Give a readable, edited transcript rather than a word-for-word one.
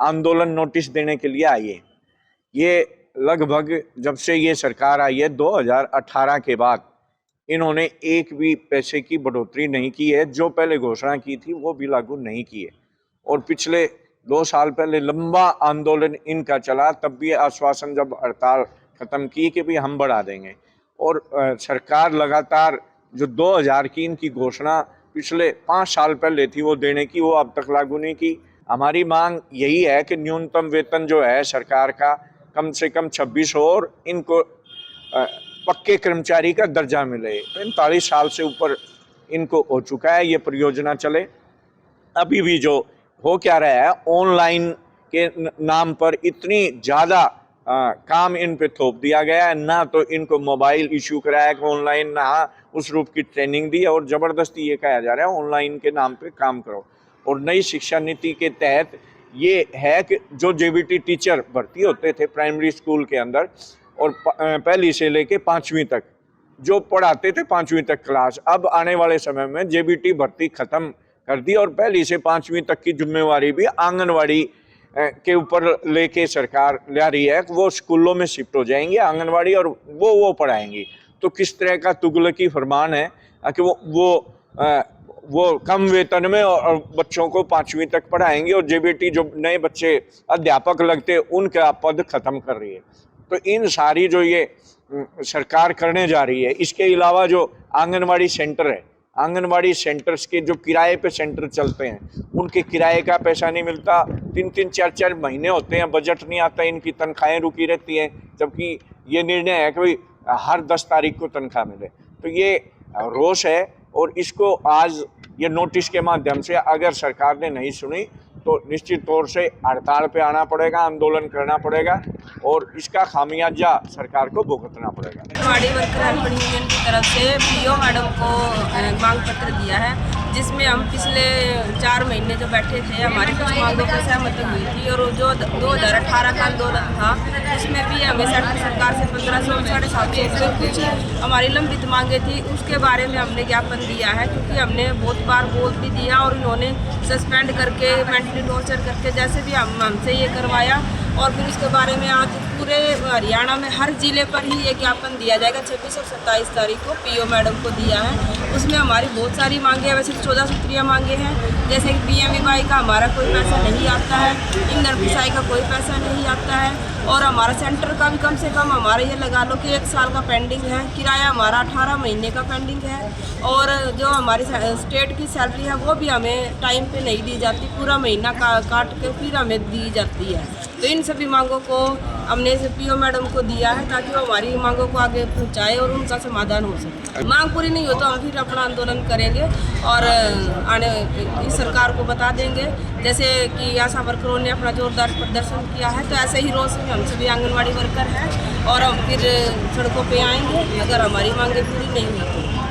आंदोलन नोटिस देने के लिए आई है। ये लगभग जब से ये सरकार आई है 2018 के बाद इन्होंने एक भी पैसे की बढ़ोतरी नहीं की है। जो पहले घोषणा की थी वो भी लागू नहीं की है। और पिछले 2 साल पहले लंबा आंदोलन इनका चला, तब भी आश्वासन जब हड़ताल खत्म की कि भी हम बढ़ा देंगे। और सरकार लगातार जो 2000 की इनकी घोषणा पिछले 5 साल पहले थी वो देने की, वो अब तक लागू नहीं की। हमारी मांग यही है कि न्यूनतम वेतन जो है सरकार का कम से कम 26 और इनको पक्के कर्मचारी का दर्जा मिले। 45 साल से ऊपर इनको हो चुका है ये परियोजना चले। अभी भी जो हो क्या रहा है, ऑनलाइन के नाम पर इतनी ज़्यादा काम इन पे थोप दिया गया है। ना तो इनको मोबाइल इशू कराया कि ऑनलाइन, ना उस रूप की ट्रेनिंग दी है, और ज़बरदस्ती ये कहा जा रहा है ऑनलाइन के नाम पे काम करो। और नई शिक्षा नीति के तहत ये है कि जो जेबीटी टीचर भर्ती होते थे प्राइमरी स्कूल के अंदर और पहली से लेके 5वीं तक जो पढ़ाते थे 5वीं तक क्लास, अब आने वाले समय में जेबीटी भर्ती खत्म कर दी और पहली से 5वीं तक की जिम्मेवारी भी आंगनवाड़ी के ऊपर लेके सरकार ला रही है। वो स्कूलों में शिफ्ट हो जाएंगे आंगनवाड़ी और वो पढ़ाएंगी। तो किस तरह का तुगलकी फरमान है कि वो कम वेतन में और बच्चों को 5वीं तक पढ़ाएंगे और जेबीटी जो नए बच्चे अध्यापक लगते उनका पद खत्म कर रही है। तो इन सारी जो ये सरकार करने जा रही है, इसके अलावा जो आंगनवाड़ी सेंटर है, आंगनवाड़ी सेंटर्स के जो किराए पे सेंटर चलते हैं उनके किराए का पैसा नहीं मिलता। 3-3, 4-4 महीने होते हैं, बजट नहीं आता, इनकी तनख्वाहें रुकी रहती हैं, जबकि ये निर्णय है कि हर 10 तारीख को तनख्वाह मिले। तो ये रोष है और इसको आज ये नोटिस के माध्यम से अगर सरकार ने नहीं सुनी तो निश्चित तौर से हड़ताल पे आना पड़ेगा, आंदोलन करना पड़ेगा और इसका खामियाजा सरकार को भुगतना पड़ेगा। आंगनवाड़ी वर्कर हेल्पर यूनियन की तरफ से पीओ मैडम को मांग पत्र दिया है, जिसमें हम पिछले 4 महीने जो बैठे थे हमारी कुछ मांगों पर सहमति हुई थी। और जो 2018 का आंदोलन था उसमें भी हमें सेंट्रल सरकार से 1500 750 कुछ हमारी लंबित मांगे थी, उसके बारे में हमने ज्ञापन दिया है। क्योंकि हमने बहुत बार बोल भी दिया और इन्होंने सस्पेंड करके मेंटली टॉर्चर करके जैसे भी हमसे ये करवाया। और फिर उसके बारे में आज पूरे हरियाणा में हर जिले पर ही ये ज्ञापन दिया जाएगा। 26 और 27 तारीख को पीओ मैडम को दिया है। उसमें हमारी बहुत सारी मांगे हैं, वैसे 14 सूत्रीय मांगे हैं, जैसे कि पीएमवीवाई का हमारा कोई पैसा नहीं आता है, इंधन पिसाई का कोई पैसा नहीं आता है, और हमारा सेंटर का भी कम से कम हमारा ये लगा लो कि 1 साल का पेंडिंग है, किराया हमारा 18 महीने का पेंडिंग है, और जो हमारी स्टेट की सैलरी है वो भी हमें टाइम पे नहीं दी जाती, पूरा महीना काट के फिर हमें दी जाती है। तो इन सभी मांगों को हमने पीओ मैडम को दिया है ताकि वो हमारी मांगों को आगे पहुंचाए और उनका समाधान हो सके। मांग पूरी नहीं हो तो हम फिर अपना आंदोलन करेंगे और आने इस सरकार को बता देंगे। जैसे कि आशा वर्करों ने अपना जोरदार प्रदर्शन किया है, तो ऐसे ही रोज में हम सभी आंगनवाड़ी वर्कर हैं और हम फिर सड़कों पे आएंगे अगर हमारी मांगें पूरी नहीं हुई तो।